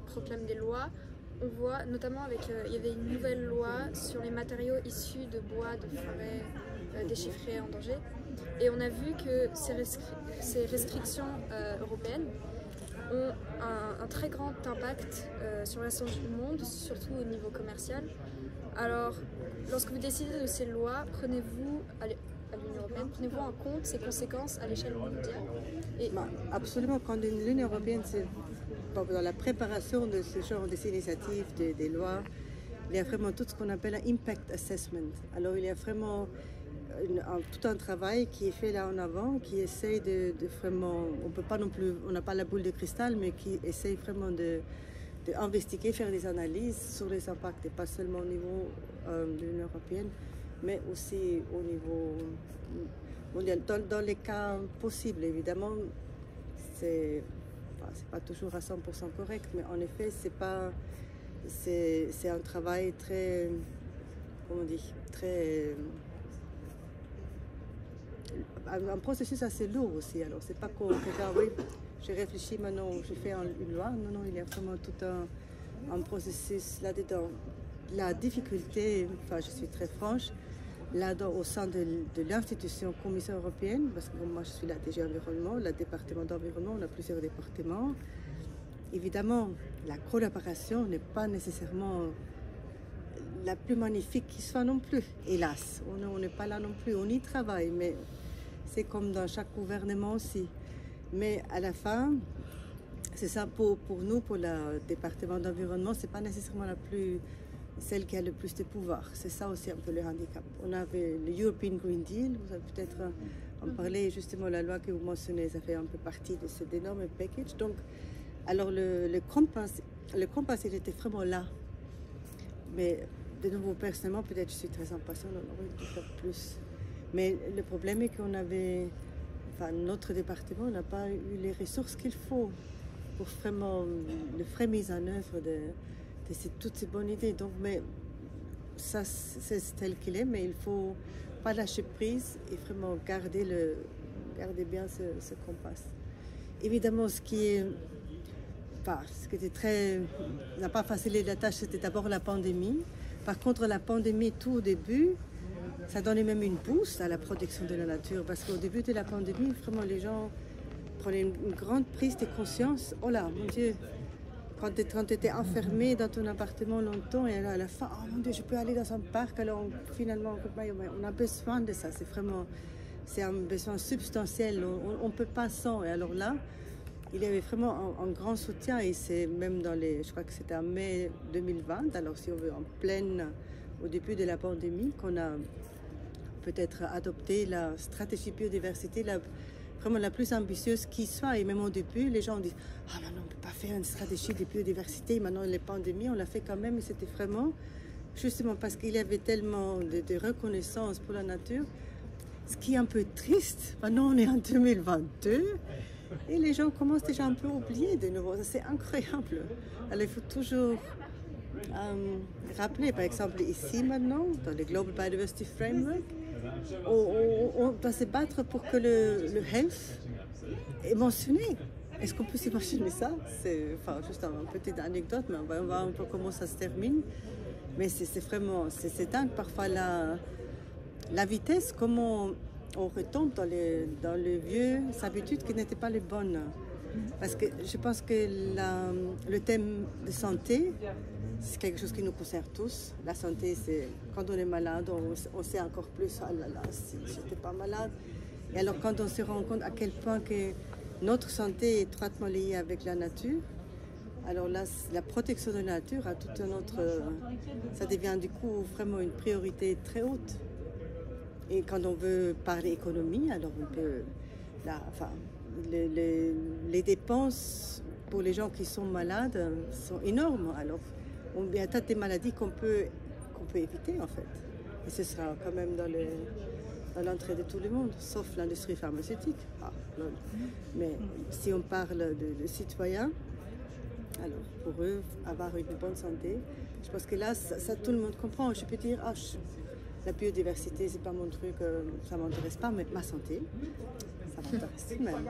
proclame des lois. On voit notamment il y avait une nouvelle loi sur les matériaux issus de bois, de forêts, des chiffrés en danger. Et on a vu que ces restrictions européennes ont un très grand impact sur le reste du monde, surtout au niveau commercial. Alors, lorsque vous décidez de ces lois, prenez-vous à l'Union européenne, prenez-vous en compte ces conséquences à l'échelle mondiale? Absolument, quand l'Union européenne, dans la préparation de ce genre d'initiatives, des lois, il y a vraiment tout ce qu'on appelle un impact assessment. Alors il y a vraiment tout un travail qui est fait là en avant, qui essaye de vraiment, on peut pas non plus, on n'a pas la boule de cristal, mais qui essaye vraiment d'investiguer, faire des analyses sur les impacts, et pas seulement au niveau de l'Union européenne, mais aussi au niveau mondial. Dans les cas possibles, évidemment, c'est pas toujours à 100% correct, mais en effet, c'est un travail très, comment on dit, très, un processus assez lourd aussi. Alors, c'est pas qu'on regarde, oui, j'ai réfléchi maintenant, je fais une loi. Non, il y a vraiment tout un processus là-dedans. La difficulté, enfin, je suis très franche, là-dedans, au sein de l'institution Commission européenne, parce que moi je suis la DG Environnement, le département d'environnement, on a plusieurs départements. Évidemment, la collaboration n'est pas nécessairement la plus magnifique qui soit non plus, hélas. On n'est pas là non plus, on y travaille, mais c'est comme dans chaque gouvernement aussi. Mais à la fin, c'est ça pour nous, pour le département d'environnement, c'est pas nécessairement celle qui a le plus de pouvoir. C'est ça aussi un peu le handicap. On avait le European Green Deal, vous avez peut-être en parlé, justement la loi que vous mentionnez, ça fait un peu partie de cet énorme package. Donc, alors le compass, il était vraiment là. Mais de nouveau, personnellement, peut-être je suis très impatiente, on aurait dû faire plus. Mais le problème est qu'on avait, enfin notre département n'a pas eu les ressources qu'il faut pour vraiment le faire mise en œuvre de toutes ces bonnes idées. Donc, mais ça, c'est tel qu'il est, mais il faut pas lâcher prise et vraiment garder bien ce compass. Évidemment, ce qui était très, n'a pas facilité la tâche, c'était d'abord la pandémie. Par contre, la pandémie, tout au début, ça donnait même une boost à la protection de la nature, parce qu'au début de la pandémie, vraiment, les gens prenaient une grande prise de conscience. Oh là, mon Dieu! Quand tu étais enfermé dans ton appartement longtemps et à la fin, oh mon Dieu, je peux aller dans un parc. Alors finalement, on a besoin de ça. C'est un besoin substantiel. On ne peut pas sans. Et alors là, il y avait vraiment un grand soutien. Et c'est même je crois que c'était en mai 2020. Alors si on veut, au début de la pandémie, qu'on a peut-être adopté la stratégie biodiversité, vraiment la plus ambitieuse qui soit. Et même au début, les gens disent « Ah, non, on ne peut pas faire une stratégie de biodiversité. Maintenant, les pandémies, on l'a fait quand même. » Et c'était vraiment, justement, parce qu'il y avait tellement de reconnaissance pour la nature. Ce qui est un peu triste. Maintenant, on est en 2022 et les gens commencent déjà un peu à oublier de nouveau. C'est incroyable. Alors, il faut toujours rappeler, par exemple, ici maintenant, dans le Global Biodiversity Framework, on doit se battre pour que le health est mentionné. Est-ce qu'on peut s'imaginer ça? C'est juste une petite anecdote, mais on va voir un peu comment ça se termine. Mais c'est vraiment, c'est dingue parfois la vitesse, comment on retombe dans les vieux habitudes qui n'étaient pas les bonnes. Parce que je pense que le thème de santé, c'est quelque chose qui nous concerne tous. La santé, c'est quand on est malade, on sait encore plus, ah là là, si j'étais pas malade. Et alors quand on se rend compte à quel point que notre santé est étroitement liée avec la nature, alors là, la protection de la nature a tout un autre... ça devient du coup vraiment une priorité très haute. Et quand on veut parler économie, alors on peut... les dépenses pour les gens qui sont malades sont énormes. Alors, il y a tas de maladies qu'on peut éviter, en fait. Et ce sera quand même dans l'entrée de tout le monde, sauf l'industrie pharmaceutique. Ah, lol. Mais si on parle de citoyens, alors pour eux, avoir une bonne santé, je pense que là, ça tout le monde comprend. Je peux dire, la biodiversité, c'est pas mon truc, ça m'intéresse pas, mais ma santé, ça m'intéresse tout de même. Donc,